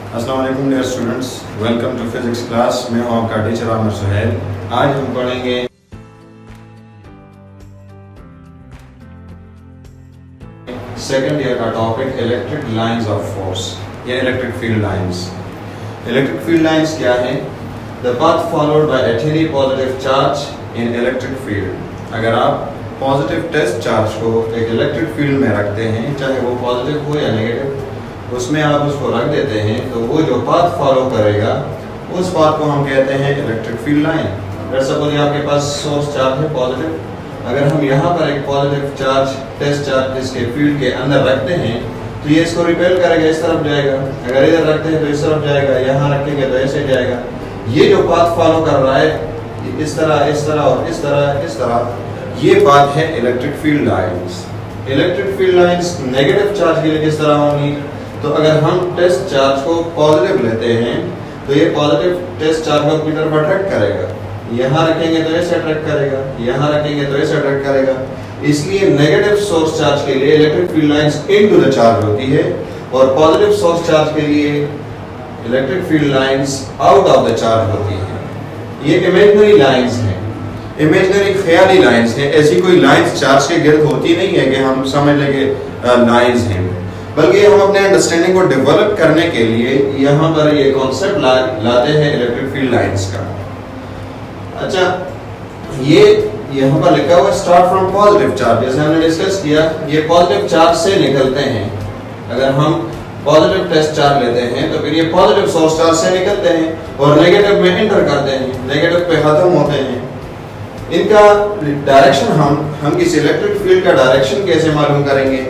अस्सलाम वालेकुम dear students, welcome to physics class. मैं हूं आपका टीचर आमिर सुहैल। आज हम पढ़ेंगे सेकंड ईयर का topic electric lines of force या electric field lines. Electric field lines क्या है? The path followed by a theory positive charge in electric field. अगर आप पॉजिटिव टेस्ट चार्ज को एक इलेक्ट्रिक फील्ड में रखते हैं, चाहे वो पॉजिटिव हो या नेगेटिव, उसमें आप उसको रख देते हैं, तो वो जो पाथ फॉलो करेगा उस पाथ को हम कहते हैं इलेक्ट्रिक फील्ड लाइन। अगर सपोज आपके पास सोर्स चार्ज है पॉजिटिव, अगर हम यहाँ पर एक पॉजिटिव चार्ज टेस्ट चार्ज इसके फील्ड के अंदर रखते हैं तो ये इसको रिपेल करेगा, इस तरफ जाएगा। अगर इधर रखते हैं तो इस तरफ जाएगा, यहाँ रखेंगे तो ऐसे जाएगा। ये जो पाथ फॉलो कर रहा है इस तरह और इस तरह, ये पाथ है electric field lines. Electric field lines negative charge के लिए किस तरह होंगी? तो अगर हम टेस्ट चार्ज को पॉजिटिव लेते हैं तो ये पॉजिटिव टेस्ट चार्ज को अपनी तरफ अट्रैक्ट करेगा। यहाँ रखेंगे तो ऐसे अट्रैक्ट करेगा, यहाँ रखेंगे तो ऐसे अट्रैक्ट करेगा। इसलिए नेगेटिव सोर्स चार्ज के लिए electric field lines into the charge होती है और पॉजिटिव सोर्स चार्ज के लिए electric field lines out of the charge होती है। ये इमेजिनरी लाइंस हैं, इमेजिनरी ख्याली लाइंस हैं। ऐसी कोई लाइंस चार्ज के गिर्द होती नहीं है कि हम समझ लेंगे लाइंस हैं, बल्कि हम अपने अंडरस्टैंडिंग को डेवलप करने के लिए यहाँ पर ये कॉन्सेप्ट लाते हैं इलेक्ट्रिक फील्ड लाइंस का। अच्छा, ये यहाँ पर लिखा हुआ स्टार्ट फ्रॉम पॉजिटिव चार्ज, जैसे हमने डिस्कस किया, ये पॉजिटिव चार्ज से निकलते हैं। अगर हम पॉजिटिव टेस्ट चार्ज लेते हैं तो फिर ये पॉजिटिव सोर्स चार्ज से निकलते हैं और नेगेटिव में एंटर करते हैं, नेगेटिव पे खत्म होते हैं। इनका डायरेक्शन हम किसी इलेक्ट्रिक फील्ड का डायरेक्शन कैसे मालूम करेंगे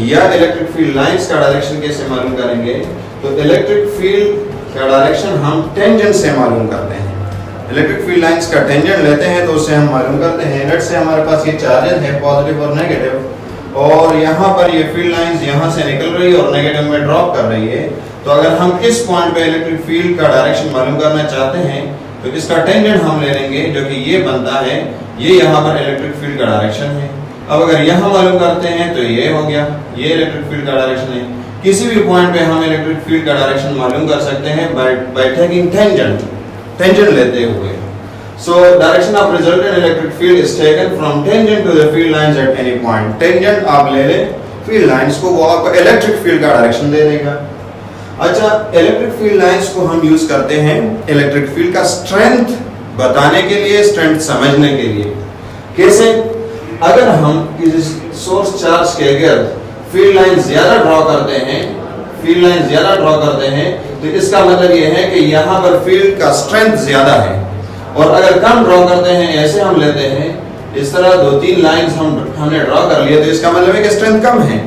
या इलेक्ट्रिक फील्ड लाइंस का डायरेक्शन कैसे मालूम करेंगे? तो इलेक्ट्रिक फील्ड का डायरेक्शन हम टेंजेंट से मालूम करते हैं। इलेक्ट्रिक फील्ड लाइंस का टेंजेंट लेते हैं तो उससे हम मालूम करते हैं। लेट से हमारे पास ये चार्जेस है पॉजिटिव और नेगेटिव, और यहाँ पर ये फील्ड लाइंस यहाँ से निकल रही है और नेगेटिव में ड्रॉप कर रही है। तो अगर हम इस पॉइंट पे इलेक्ट्रिक फील्ड का डायरेक्शन मालूम करना चाहते हैं तो इसका टेंजेंट हम ले लेंगे, जो कि ये बनता है, ये यहाँ पर इलेक्ट्रिक फील्ड का डायरेक्शन है। अब अगर यहाँ मालूम करते हैं तो ये हो गया, ये इलेक्ट्रिक फील्ड का डायरेक्शन है। किसी भी पॉइंट पे हम इलेक्ट्रिक फील्ड का डायरेक्शन मालूम कर सकते हैं बाय टेकिंग टेंजेंट लेते हुए। So direction of resultant electric field is taken from tangent to the field lines at any point. Tangent आप ले लें फील्ड लाइंस को, वो आपको इलेक्ट्रिक फील्ड का डायरेक्शन दे देगा। अच्छा, इलेक्ट्रिक फील्ड लाइंस को हम यूज करते हैं इलेक्ट्रिक फील्ड का स्ट्रेंथ बताने के लिए, स्ट्रेंथ समझने के लिए। कैसे? अगर हम किसी सोर्स चार्ज के गिर्द फील्ड लाइन ज्यादा ड्रॉ करते हैं तो इसका मतलब ये है कि यहाँ पर फील्ड का स्ट्रेंथ ज्यादा है। और अगर कम ड्रॉ करते हैं, ऐसे हम लेते हैं, इस तरह 2-3 लाइंस हमने ड्रॉ कर लिए, तो इसका मतलब है कि स्ट्रेंथ कम है।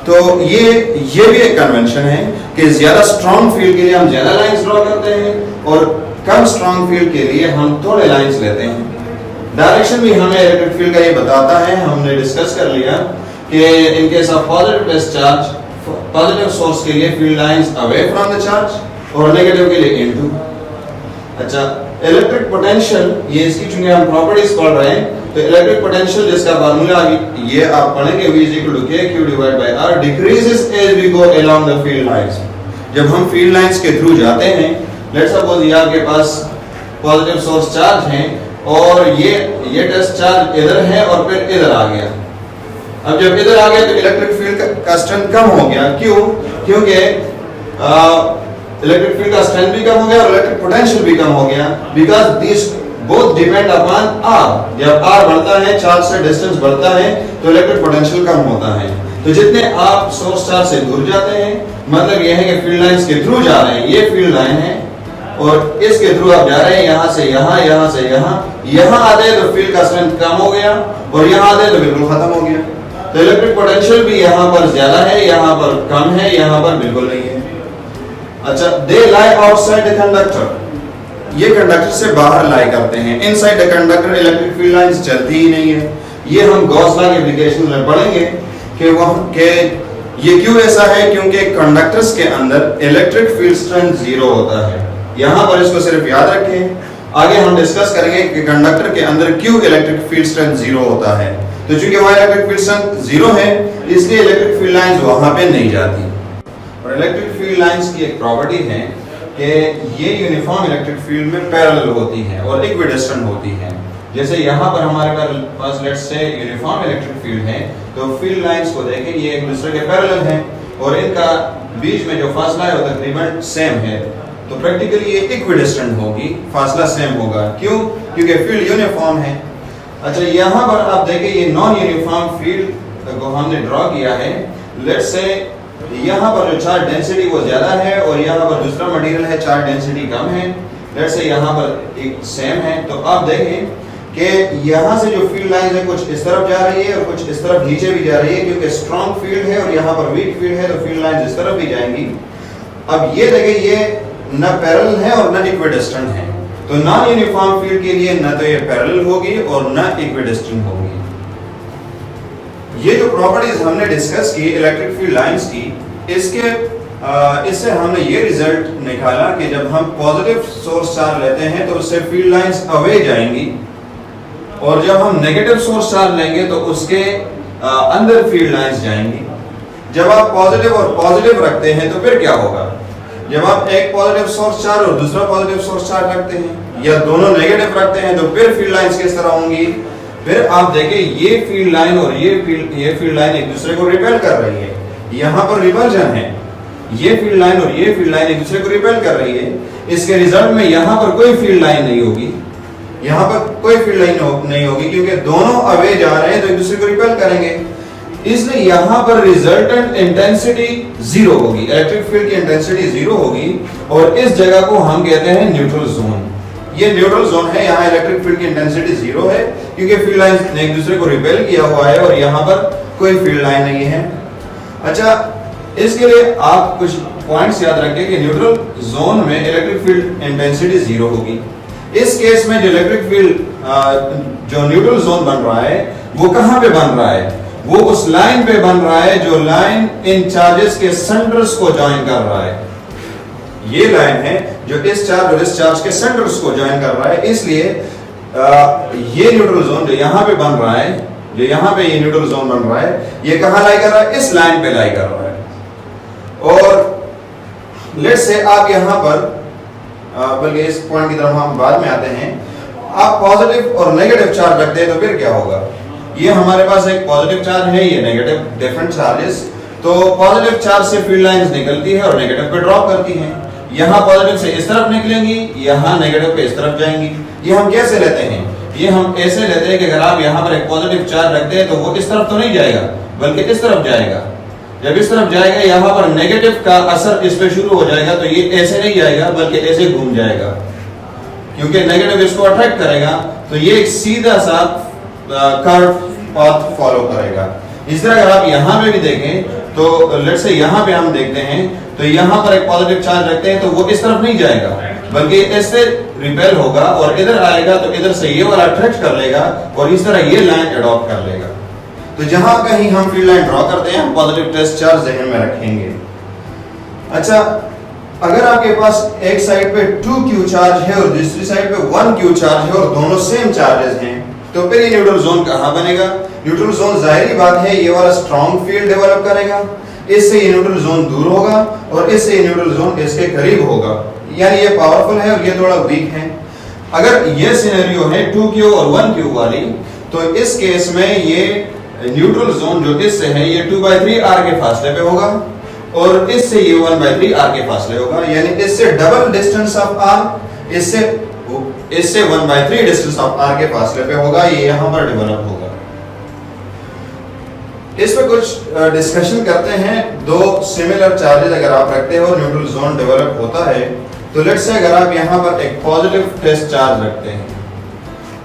तो ये भी एक कन्वेंशन है कि ज्यादा स्ट्रॉन्ग फील्ड के लिए हम ज्यादा लाइंस ड्रॉ करते हैं और कम स्ट्रॉन्ग फील्ड के लिए हम थोड़े लाइंस लेते हैं। डायरेक्शन भी हमें इलेक्ट्रिक फील्ड का ये बताता है। हमने डिस्कस कर लिया कि in case of positive test charge, positive source के लिए field lines away from the charge और नेगेटिव के लिए इनटू। अच्छा, इलेक्ट्रिक पोटेंशियल, ये इसकी चूंकि हम प्रॉपर्टीज पढ़ रहे हैं, तो इलेक्ट्रिक पोटेंशियल जिसका फार्मूला ये आप पढ़ेंगे, V = KQ / R decreases as we go along the field lines. जब हम फील्ड लाइंस के थ्रू जाते हैं, लेट्स सपोज ये आपके पास पॉजिटिव सोर्स चार्ज है और ये टेस्ट चार्ज इधर है और फिर इधर आ गया। अब जब इधर आ गया तो इलेक्ट्रिक फील्ड का स्ट्रेंथ कम हो गया। क्यों? क्योंकि इलेक्ट्रिक फील्ड का स्ट्रेंथ भी कम हो गया और इलेक्ट्रिक पोटेंशियल भी कम हो गया, because this both depend upon R। जब R बढ़ता है, चार्ज से डिस्टेंस बढ़ता है, तो इलेक्ट्रिक पोटेंशियल कम होता है। तो जितने आप सोर्स चार्ज से दूर जाते हैं, मतलब यह है कि फील्ड लाइंस के थ्रू जा रहे हैं, ये फील्ड लाइन है और इसके थ्रू आप जा रहे हैं, यहाँ से यहाँ, यहाँ से यहाँ आते हैं तो फील्ड का स्ट्रेंथ कम हो गया और यहाँ आते हैं तो बिल्कुल खत्म हो गया। तो इलेक्ट्रिक पोटेंशियल भी यहाँ पर ज्यादा है, यहाँ पर कम है, यहाँ पर बिल्कुल नहीं है। अच्छा, दे लाई आउटसाइड द कंडक्टर, ये कंडक्टर से बाहर लाई करते हैं। Inside the conductor electric field lines चलती ही नहीं है। ये हम गॉस लॉ के एप्लीकेशन में पढ़ेंगे कि ये क्यों ऐसा है, क्योंकि कंडक्टर्स के अंदर इलेक्ट्रिक फील्ड स्ट्रेंथ 0 होता है। यहाँ पर इसको सिर्फ याद रखें, आगे हम डिस्कस करेंगे कि कंडक्टर के अंदर क्यों इलेक्ट्रिक फील्ड स्ट्रेंथ 0 होता है। तो चूंकि वहां इलेक्ट्रिक फील्ड स्ट्रेंथ 0 है, इसलिए इलेक्ट्रिक फील्ड लाइंस वहां पे नहीं जाती। और इलेक्ट्रिक फील्ड लाइंस की एक प्रॉपर्टी है कि ये यूनिफॉर्म इलेक्ट्रिक फील्ड में पैरेलल होती हैं और इक्विडिस्टेंट होती हैं। जैसे यहाँ पर हमारे पास let's say uniform electric field है, तो फील्ड लाइंस को देखें ये एक दूसरे के पैरेलल हैं और इनका बीच में जो फासला है वो तकरीबन सेम है, तो प्रैक्टिकली ये इक्विडिस्टेंट होगी, फासला सेम होगा। क्यों? क्योंकि फील्ड यूनिफॉर्म है। अच्छा, यहाँ पर आप देखें ये नॉन यूनिफॉर्म फील्ड को हमने ड्रॉ किया है। लेट्स से यहाँ पर जो चार्ज डेंसिटी वो ज्यादा है और यहाँ पर दूसरा मटेरियल है चार्ज डेंसिटी कम है। लेट्स से यहाँ पर एक सेम है, तो आप देखें कि यहाँ से जो फील्ड लाइन है कुछ इस तरफ जा रही है और कुछ इस तरफ नीचे भी जा रही है, क्योंकि स्ट्रॉन्ग फील्ड है और यहाँ पर वीक फील्ड है, तो फील्ड लाइन इस तरफ भी जाएंगी। अब ये देखें ये न पैरेलल है और न इक्विडिस्टेंट है, तो नॉन यूनिफॉर्म फील्ड के लिए न तो ये पैरेलल होगी और न इक्विडिस्टेंट होगी। ये जो प्रॉपर्टीज हमने डिस्कस की इलेक्ट्रिक फील्ड लाइंस की, इससे हमने ये रिजल्ट निकाला कि जब हम पॉजिटिव सोर्स चार्ज लेते हैं तो उससे फील्ड लाइंस अवे जाएंगी, और जब हम नेगेटिव सोर्स चार्ज लेंगे तो उसके अंदर फील्ड लाइंस जाएंगी। जब आप पॉजिटिव और पॉजिटिव रखते हैं तो फिर क्या होगा? जब आप एक पॉजिटिव सोर्स चार्ज और दूसरा पॉजिटिव सोर्स चार्ज रखते हैं या दोनों नेगेटिव रखते हैं तो फिर फील्ड लाइंस किस तरह होंगी? फिर आप देखें ये फील्ड लाइन और ये फील्ड लाइन एक दूसरे को रिपेल कर रही है, यहाँ पर रिपल्जन है। ये फील्ड लाइन और ये फील्ड लाइन एक दूसरे को रिपेल कर रही है, इसके रिजल्ट में यहाँ पर कोई फील्ड लाइन नहीं होगी, यहाँ पर कोई फील्ड लाइन नहीं होगी, क्योंकि दोनों अवे जा रहे हैं तो एक दूसरे को रिपेल करेंगे। इसलिए यहाँ पर रिजल्टेंट इंटेंसिटी जीरो होगी, इलेक्ट्रिक फील्ड की इंटेंसिटी जीरो होगी, और इस जगह को हम कहते हैं न्यूट्रल जोन। ये न्यूट्रल जोन है, यहाँ इलेक्ट्रिक फील्ड की इंटेंसिटी जीरो है क्योंकि फील्ड लाइन ने एक दूसरे को रिपेल किया हुआ है और यहाँ पर कोई फील्ड लाइन नहीं है। अच्छा, इसके लिए आप कुछ पॉइंट्स याद रखें कि न्यूट्रल जोन में इलेक्ट्रिक फील्ड इंटेंसिटी जीरो होगी। इस केस में जो इलेक्ट्रिक फील्ड जो न्यूट्रल जोन बन रहा है वो कहाँ पे बन रहा है? वो उस लाइन पे बन रहा है जो लाइन इन चार्जेस के सेंटर्स को ज्वाइन कर रहा है। ये लाइन है जो इस चार्ज और इस चार्ज के सेंटर्स को ज्वाइन कर रहा है, इसलिए ये न्यूट्रल जोन जो यहाँ पे बन रहा है, जो यहाँ पे ये न्यूट्रल जोन बन रहा है, ये कहाँ लाई कर रहा है? इस लाइन पे लाई कर रहा है। और लेट्स से आप यहाँ पर बल्कि इस पॉइंट की तरफ हम बाद में आते हैं, आप पॉजिटिव और नेगेटिव चार्ज रखते हैं तो फिर क्या होगा? ये हमारे पास एक पॉजिटिव चार्ज है, ये नेगेटिव, डिफरेंट चार्जेस। तो पॉजिटिव चार्ज से फील्ड लाइंस निकलती है और नेगेटिव पे ड्रॉप करती हैं। यहाँ पॉजिटिव से इस तरफ निकलेंगी, यहाँ नेगेटिव पे इस तरफ जाएंगी। ये हम कैसे लेते हैं? ये हम ऐसे लेते हैं कि अगर आप यहाँ पर एक पॉजिटिव चार्ज रखते हैं तो वो इस तरफ तो नहीं जाएगा बल्कि इस तरफ जाएगा। जब इस तरफ जाएगा यहाँ पर नेगेटिव का असर इस पे शुरू हो जाएगा, तो ये ऐसे नहीं जाएगा बल्कि ऐसे घूम जाएगा, क्योंकि नेगेटिव इसको अट्रैक्ट करेगा, तो ये एक सीधा सा कर्व पाथ फॉलो करेगा। इस तरह अगर आप यहाँ पे भी देखें तो लेट्स से यहाँ पे हम देखते हैं तो यहाँ पर एक पॉजिटिव चार्ज रखते हैं तो वो इस तरफ नहीं जाएगा बल्कि इससे रिपेल होगा और इधर आएगा तो इधर से ये वाला अट्रैक्ट कर लेगा और इस तरह ये लाइन एडॉप्ट कर लेगा। तो जहां कहीं हम फील्ड लाइन ड्रॉ करते हैं हम पॉजिटिव टेस्ट चार्ज ज़हन में रखेंगे। अच्छा, अगर आपके पास एक साइड पे 2q चार्ज है और दूसरी साइड पे 1q चार्ज है और दोनों सेम चार्जेस हैं, तो फिर ये न्यूट्रल जोन कहाँ बनेगा? न्यूट्रल जोन जाहिर बात है ये वाला स्ट्रॉन्ग फील्ड डेवलप करेगा, इससे ये न्यूट्रल जोन दूर होगा और इससे ये न्यूट्रल जोन इसके करीब होगा, यानी ये पावरफुल है और ये थोड़ा वीक है। अगर ये सिनेरियो है 2q और 1q वाली, तो इस केस में ये न्यूट्रल जोन जो इससे है ये 2/3 r के फासले पे होगा और इससे ये 1/3 r के फासले होगा, यानी इससे डबल डिस्टेंस ऑफ r, इससे 1/3 डिस्टेंस ऑफ r के फासले पे होगा, ये यहाँ पर डेवलप होगा। इस पर कुछ डिस्कशन करते हैं। दो सिमिलर चार्जेस अगर आप रखते हो और न्यूट्रल जोन डेवलप होता है, तो लेट्स से अगर आप यहाँ पर एक पॉजिटिव टेस्ट चार्ज रखते हैं,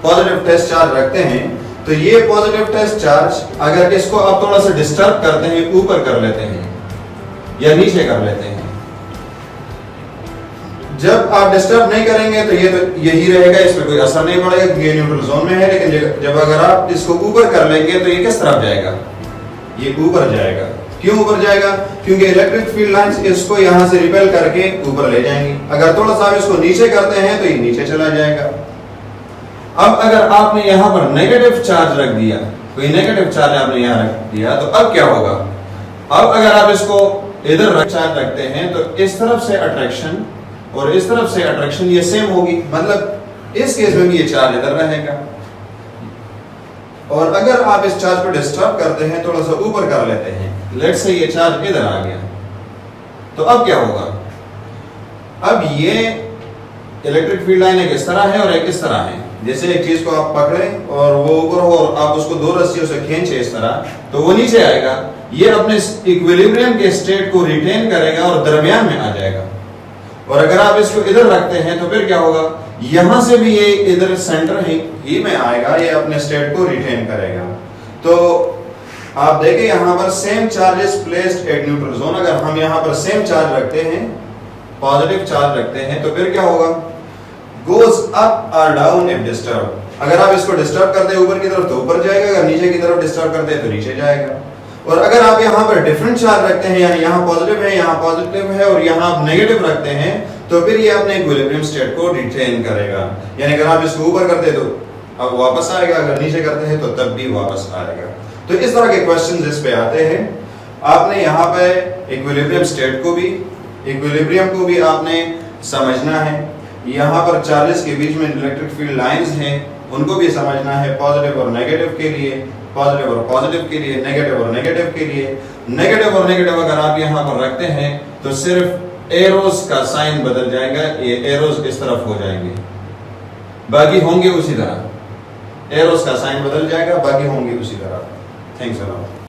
पॉजिटिव टेस्ट चार्ज रखते हैं, तो ये पॉजिटिव टेस्ट चार्ज अगर इसको आप थोड़ा सा डिस्टर्ब करते हैं, ऊपर कर लेते हैं या नीचे कर लेते हैं, जब आप डिस्टर्ब नहीं करेंगे तो ये तो यही रहेगा, इस पर कोई असर नहीं पड़ेगा क्योंकि ये न्यूट्रल जोन में है। लेकिन जब अगर आप इसको ऊपर कर लेंगे तो ये किस तरफ जाएगा? ये ऊपर जाएगा। क्यों ऊपर जाएगा? क्योंकि इलेक्ट्रिक फील्ड लाइंस इसको यहाँ से रिपेल करके ऊपर ले जाएंगी। अगर थोड़ा सा इसको नीचे करते हैं तो ये नीचे चला जाएगा। अब अगर आपने यहाँ पर नेगेटिव चार्ज रख दिया, कोई नेगेटिव चार्ज आपने यहाँ रख दिया, तो अब क्या होगा? अब अगर आप इसको इधर चार्ज रखते हैं तो इस तरफ से अट्रैक्शन और इस तरफ से अट्रैक्शन ये सेम होगी, मतलब इस केस में भी ये चार्ज इधर रहेगा। और अगर आप इस चार्ज को डिस्टर्ब करते हैं, थोड़ा सा ऊपर कर लेते हैं, लेट्स से ये चार्ज इधर आ गया, तो अब क्या होगा? अब ये इलेक्ट्रिक फील्ड लाइन एक इस तरह है और एक इस तरह है। जैसे एक चीज को आप पकड़ें और वो ऊपर हो और आप उसको दो रस्सियों से खींचे इस तरह, तो वो नीचे आएगा, ये अपने इक्विलिब्रियम के स्टेट को रिटेन करेगा और दरमियान में आ जाएगा। और अगर आप इसको इधर रखते हैं तो फिर क्या होगा? यहां से भी ये इधर सेंटर ही में आएगा, ये अपने स्टेट को रिटेन करेगा। तो आप देखें यहां पर same charges placed at neutral zone, अगर हम यहां पर सेम चार्ज रखते हैं, पॉजिटिव चार्ज रखते हैं, तो फिर क्या होगा? गोज अप और डाउन इफ डिस्टर्ब। अगर आप इसको डिस्टर्ब करते हैं ऊपर की तरफ तो ऊपर जाएगा, अगर नीचे की तरफ डिस्टर्ब करते हैं तो नीचे जाएगा। और अगर आप यहाँ पर डिफरेंट चार्ज रखते हैं, यानी यहाँ पॉजिटिव है, यहाँ पॉजिटिव है और यहाँ आप नेगेटिव रखते हैं, तो फिर ये अपने इक्विलिब्रियम स्टेट को रिटेन करेगा। यानी अगर आप इसको ऊपर करते हैं तो अब वापस आएगा, अगर नीचे करते हैं तो तब भी वापस आएगा। तो इस तरह के क्वेश्चंस इस पे आते हैं। आपने यहाँ पे इक्विलिब्रियम स्टेट को भी, इक्विलिब्रियम को भी आपने समझना है। यहाँ पर चार्जेस के बीच में इलेक्ट्रिक फील्ड लाइंस हैं, उनको भी समझना है, पॉजिटिव और नेगेटिव के लिए, पॉजिटिव और पॉजिटिव के लिए, नेगेटिव और नेगेटिव के लिए। नेगेटिव और नेगेटिव अगर आप यहाँ पर रखते हैं तो सिर्फ एरोस का साइन बदल जाएगा, ये एरोस इस तरफ हो जाएंगे, बाकी होंगे उसी तरह। एरोस का साइन बदल जाएगा, बाकी होंगे उसी तरह। Thanks a lot.